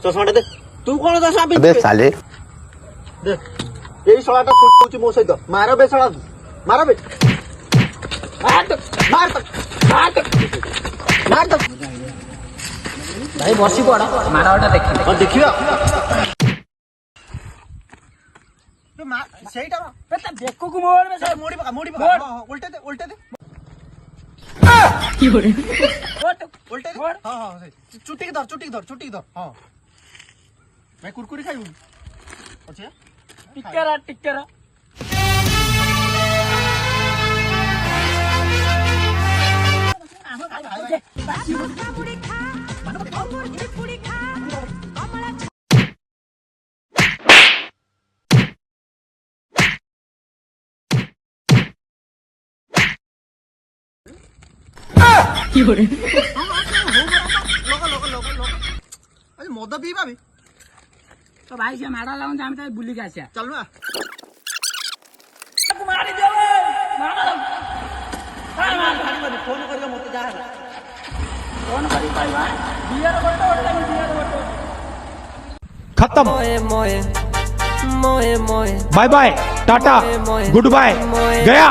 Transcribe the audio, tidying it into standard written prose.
चश्मा दे तू कौन चश्मा अबे साले दे यही शलाटा फुट मो सहित मार बे शला मार बे मार भाई बसी पड़ मारवाटा देखिए देखियो ସେଇଟା ବେକକୁ ମୋड़ में सर ମୋଡି ପକା ଉଲ୍ଟେ ଦେ ଉଲ୍ଟେ ଦେ की हो रे उल्टे हाँ हाँ चुटी की धर हाँ मैं कुरकुरी खाई अच्छा टिक्कर की हो रे अरे मद पीवा भी तो भाई से मारा लाऊं जाम तो बुली के आसिया चल ना मारी दे मारा फोन करियो मते जा फोन करी पाइबा बियर बटो खत्म बाय बाय टाटा गुड बाय गया।